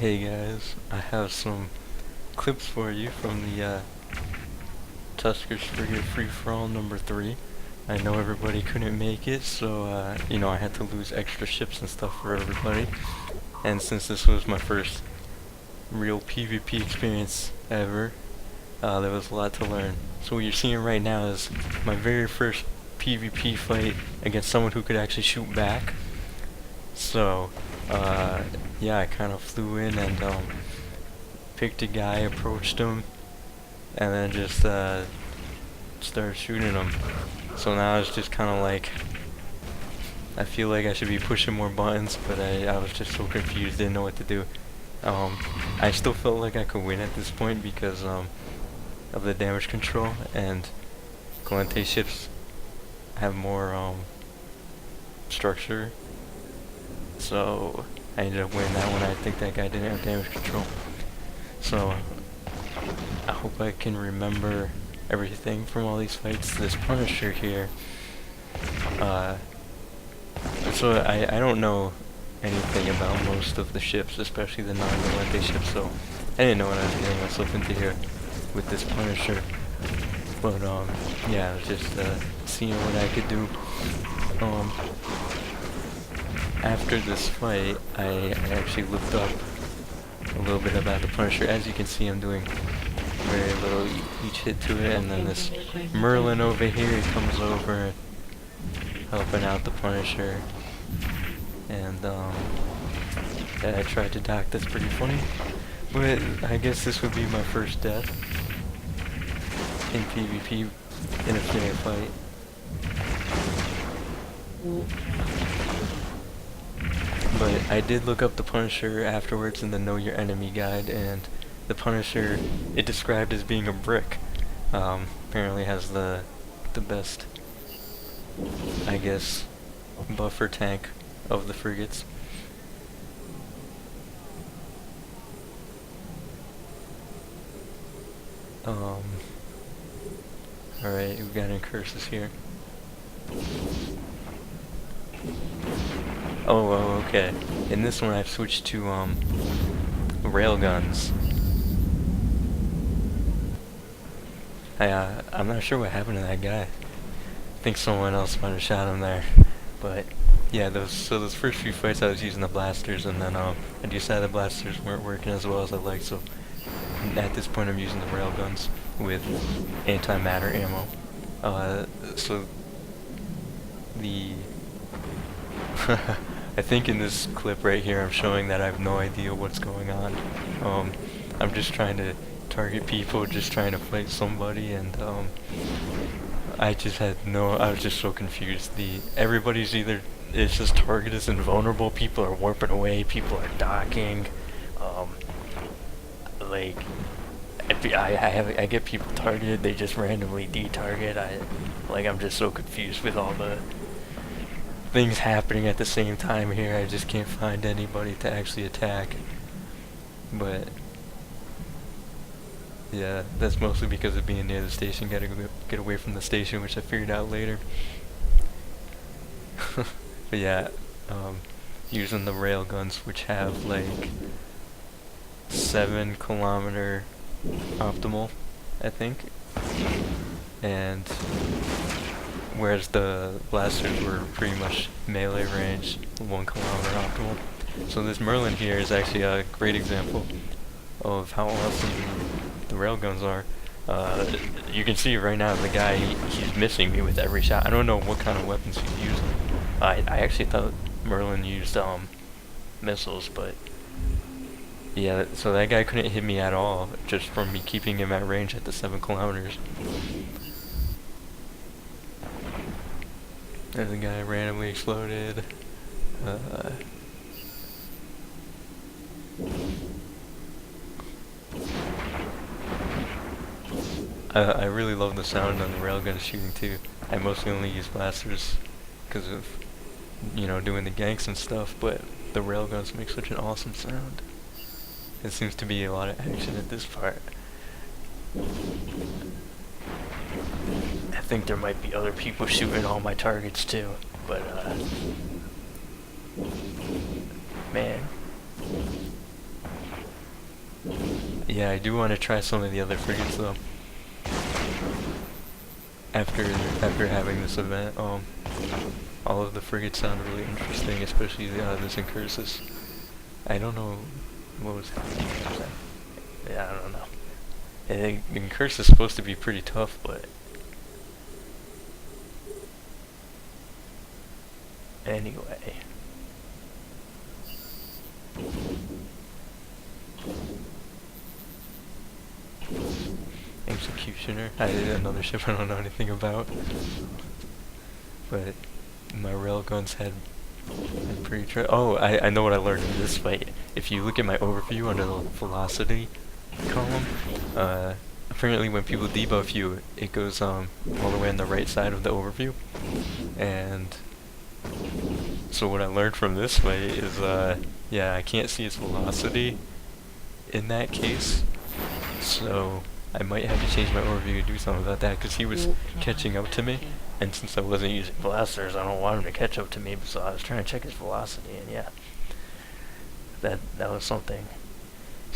Hey guys, I have some clips for you from the Tusker's Frigate Free-for-All number 3. I know everybody couldn't make it, so I had to lose extra ships and stuff for everybody. And since this was my first real PvP experience ever, there was a lot to learn. So what you're seeing right now is my very first PvP fight against someone who could actually shoot back. So, yeah, I kind of flew in and picked a guy, approached him, and then just started shooting him. So now it's just kind of like, I feel like I should be pushing more buttons, but I was just so confused, didn't know what to do. I still felt like I could win at this point because of the damage control, and Galente ships have more structure. So I ended up winning that one. I think that guy didn't have damage control. So I hope I can remember everything from all these fights. This Punisher here. So I don't know anything about most of the ships, especially the non-Galente ships, so I didn't know what I was getting myself into here with this Punisher. But yeah, I was just seeing what I could do. After this fight, I actually looked up a little bit about the Punisher. As you can see, I'm doing very little each hit to it, and then this Merlin over here, he comes over helping out the Punisher. And yeah, I tried to dock. That's pretty funny. But I guess this would be my first death in PvP in a fair fight. But I did look up the Punisher afterwards in the Know Your Enemy guide, and the Punisher, it described as being a brick. Apparently has the best, I guess, buffer tank of the frigates. Alright, we've got incursus here. Oh, okay. In this one I've switched to railguns. I'm not sure what happened to that guy. I think someone else might have shot him there. But yeah, those first few fights I was using the blasters, and then I decided the blasters weren't working as well as I liked, so at this point I'm using the railguns with antimatter ammo. So the I think in this clip right here I'm showing that I have no idea what's going on. I'm just trying to target people, just trying to fight somebody, and I was just so confused. Everybody's either, it's just target is invulnerable, people are warping away, people are docking, like, I get people targeted, they just randomly de-target. I'm just so confused with all the things happening at the same time here. I just can't find anybody to actually attack. But yeah, that's mostly because of being near the station. Gotta get away from the station, which I figured out later. But yeah, using the railguns, which have like 7-kilometer optimal, I think, and whereas the blasters were pretty much melee range, 1 kilometer optimal. So this Merlin here is actually a great example of how awesome the railguns are. You can see right now the guy, he's missing me with every shot. I don't know what kind of weapons he's using. I actually thought Merlin used missiles, but yeah, so that guy couldn't hit me at all just from me keeping him at range at the 7 kilometers. There's a guy randomly exploded. I really love the sound on the railgun shooting too. I mostly only use blasters because of, doing the ganks and stuff, but the railguns make such an awesome sound. It seems to be a lot of action at this part. I think there might be other people shooting all my targets too, but man, Yeah, I do want to try some of the other frigates though. After having this event, all of the frigates sound really interesting, especially this Incursus. I don't know what was happening. Yeah, I don't know. I think Incursus is supposed to be pretty tough, but anyway. Executioner. I did another ship I don't know anything about. But my railguns had pretty oh, I know what I learned in this fight. If you look at my overview under the velocity column, apparently when people debuff you, it goes all the way on the right side of the overview. And so what I learned from this fight is, yeah, I can't see its velocity in that case. So I might have to change my overview to do something about that, because he was catching up to me, and since I wasn't using blasters, I don't want him to catch up to me, so I was trying to check his velocity, and yeah, that was something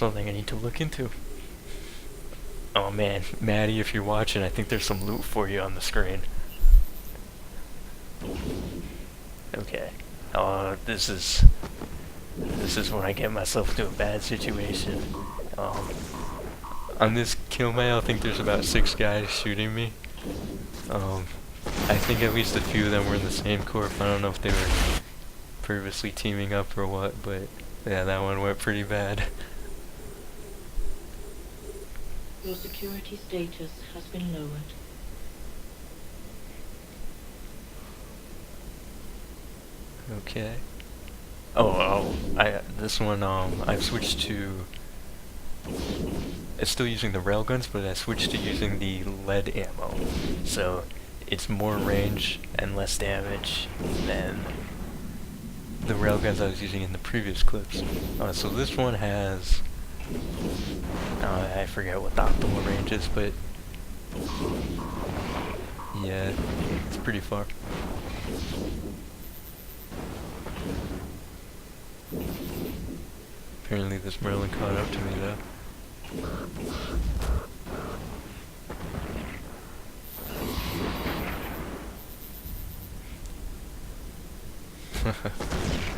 I need to look into. Oh man, Maddie, if you're watching, I think there's some loot for you on the screen. Okay. This is when I get myself into a bad situation. On this kill mail, I think there's about 6 guys shooting me. I think at least a few of them were in the same corp. I don't know if they were previously teaming up or what, but yeah, that one went pretty bad. Your security status has been lowered. Okay. This one, I've switched to. It's still using the railguns, but I switched to using the lead ammo. So it's more range and less damage than the railguns I was using in the previous clips. So this one has, I forget what the optimal range is, but yeah, it's pretty far. Apparently this Merlin caught up to me though.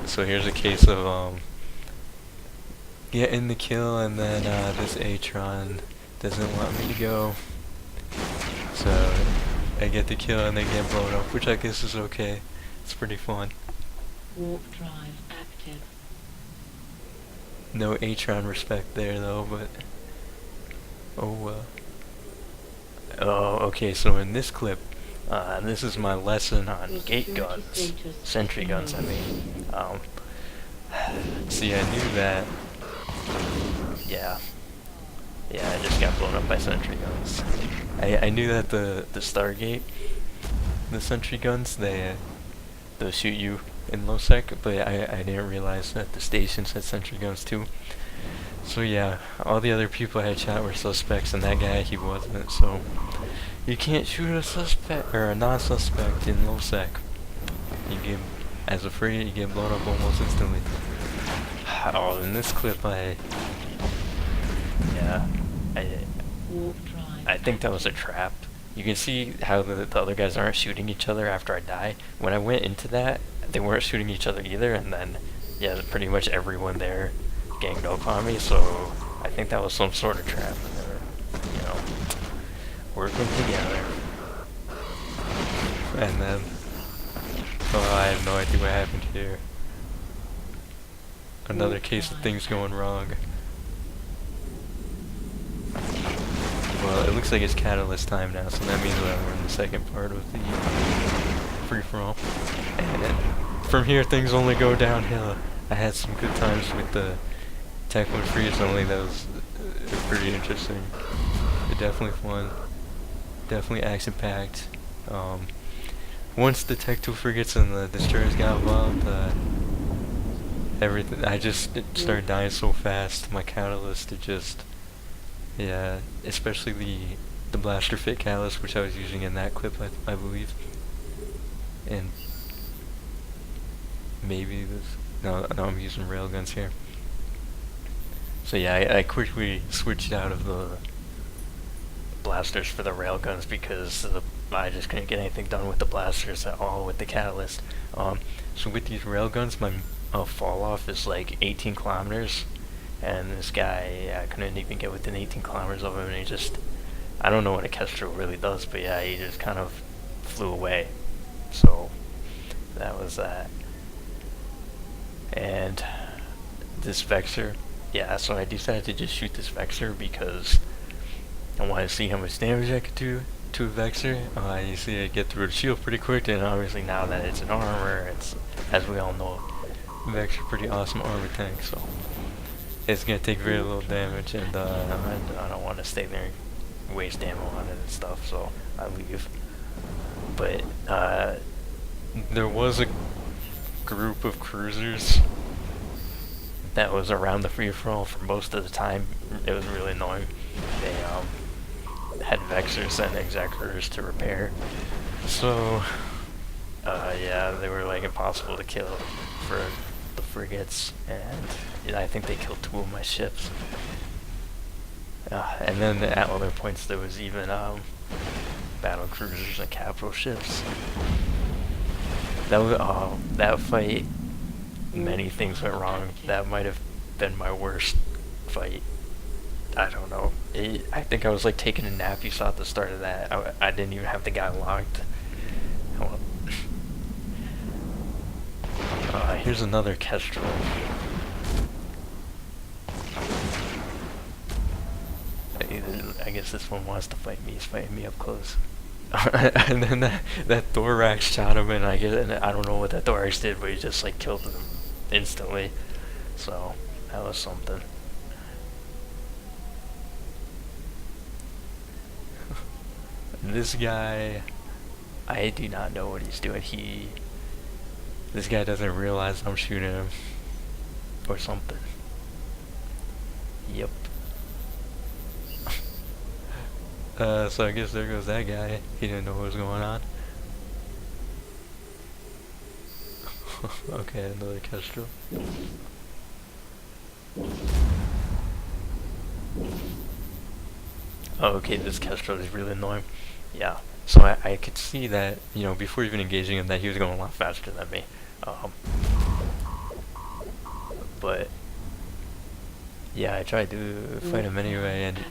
So here's a case of getting the kill, and then this Atron doesn't want me to go, so I get the kill and then get blown up, which I guess is okay. It's pretty fun. Warp drive active. No Atron respect there though, but oh well. Oh, okay, so in this clip, this is my lesson on gate guns, sentry guns I mean. See, I knew that, yeah, I just got blown up by sentry guns. I knew that the Stargate, the sentry guns, they'll shoot you in low sec, but I didn't realize that the stations had sentry guns too. So yeah, all the other people I had shot were suspects, and that guy, he wasn't, so you can't shoot a suspect, or a non-suspect in low sec. You get, as a frigate, you get blown up almost instantly. Oh, in this clip, I think that was a trap. You can see how the other guys aren't shooting each other after I die. When I went into that, they weren't shooting each other either, and then, yeah, pretty much everyone there ganged up on me, so I think that was some sort of trap, and they were, you know, working together. And then, oh, I have no idea what happened here. Another case of things going wrong. Well, it looks like it's catalyst time now, so that means we're in the second part of the free-for-all. And from here, things only go downhill. I had some good times with the Tech 1 Freeze only. That was pretty interesting. Definitely fun. Definitely action-packed. Once the Tech 2 frigates and the destroyers got involved, everything, I just started dying so fast. My catalyst, it just, yeah, especially the blaster fit catalyst, which I was using in that clip, I believe. And maybe this, no, I'm using railguns here. So yeah, I quickly switched out of the blasters for the railguns because I just couldn't get anything done with the blasters at all with the catalyst. So with these railguns, my fall off is like 18 kilometers, and this guy, I couldn't even get within 18 kilometers of him, and he just, I don't know what a Kestrel really does, but yeah, he just kind of flew away. So that was that. And this Vexor, yeah, so I decided to just shoot this Vexor because I wanted to see how much damage I could do to a Vexor. You see it get through the shield pretty quick, and obviously now that it's an armor, it's, as we all know, Vexor pretty awesome armor tank, so it's gonna take very little damage, and I don't want to stay there and waste ammo on it and stuff, so I leave. But there was a group of cruisers that was around the free-for-all for most of the time. It was really annoying. They had Vexors and Executors to repair, so yeah, they were like impossible to kill for the frigates, and I think they killed 2 of my ships. And then at other points there was even battle cruisers and capital ships. That was that fight. Many things went wrong. That might have been my worst fight. I don't know. I think I was like taking a nap. You saw at the start of that. I didn't even have the guy locked. Here's another Kestrel. I guess this one wants to fight me. He's fighting me up close. And then that thorax shot him, and I don't know what that thorax did, but he just like killed him instantly. So that was something. This guy, I do not know what he's doing. This guy doesn't realize I'm shooting him, or something. Yep. So I guess there goes that guy. He didn't know what was going on. Okay, another Kestrel. Oh, okay, this Kestrel is really annoying. Yeah, so I could see that, you know, before even engaging him, that he was going a lot faster than me. But yeah, I tried to fight him anyway, and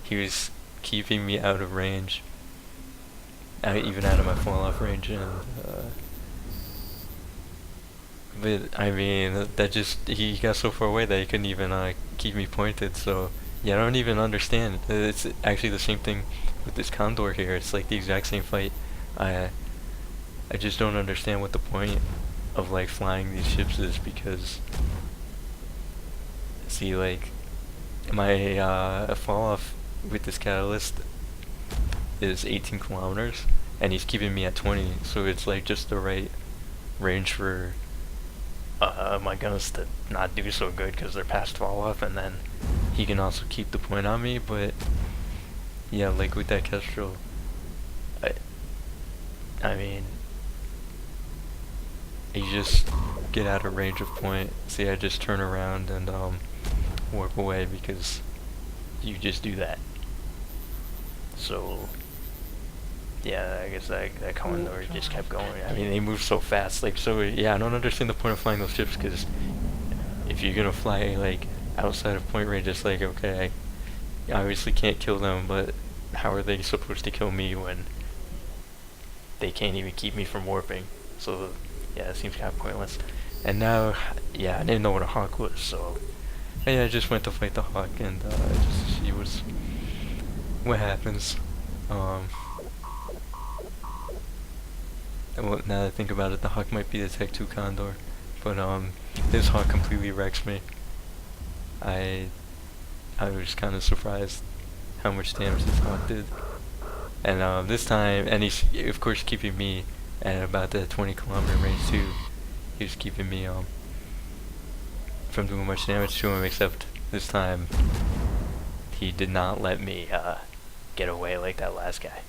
he was keeping me out of range, even out of my fall-off range, and but I mean, that just, he got so far away that he couldn't even keep me pointed. So yeah, I don't even understand. It's actually the same thing with this Condor here. It's like the exact same fight. I just don't understand what the point of like flying these ships is, because see, like my fall off with this catalyst is 18 kilometers, and he's keeping me at 20, so it's like just the right range for my guns to not do so good because they're past fall off, and then he can also keep the point on me. But yeah, like with that Kestrel, I mean, you just get out of range of point. See, I just turn around and warp away because you just do that. So yeah, I guess that Condor just kept going. I mean, they move so fast. Like, so yeah, I don't understand the point of flying those ships, because if you're gonna fly like outside of point range, it's like, okay, I obviously can't kill them, but how are they supposed to kill me when they can't even keep me from warping? So yeah, it seems kind of pointless. And now, yeah, I didn't know what a Hawk was, so yeah, I just went to fight the Hawk and just see what happens. Well, now that I think about it, the Hawk might be the Tech 2 Condor, but this Hawk completely wrecks me. I was kind of surprised how much damage this Hawk did, and this time, and he's of course keeping me at about the 20-kilometer range too. He was keeping me from doing much damage to him, except this time he did not let me get away like that last guy.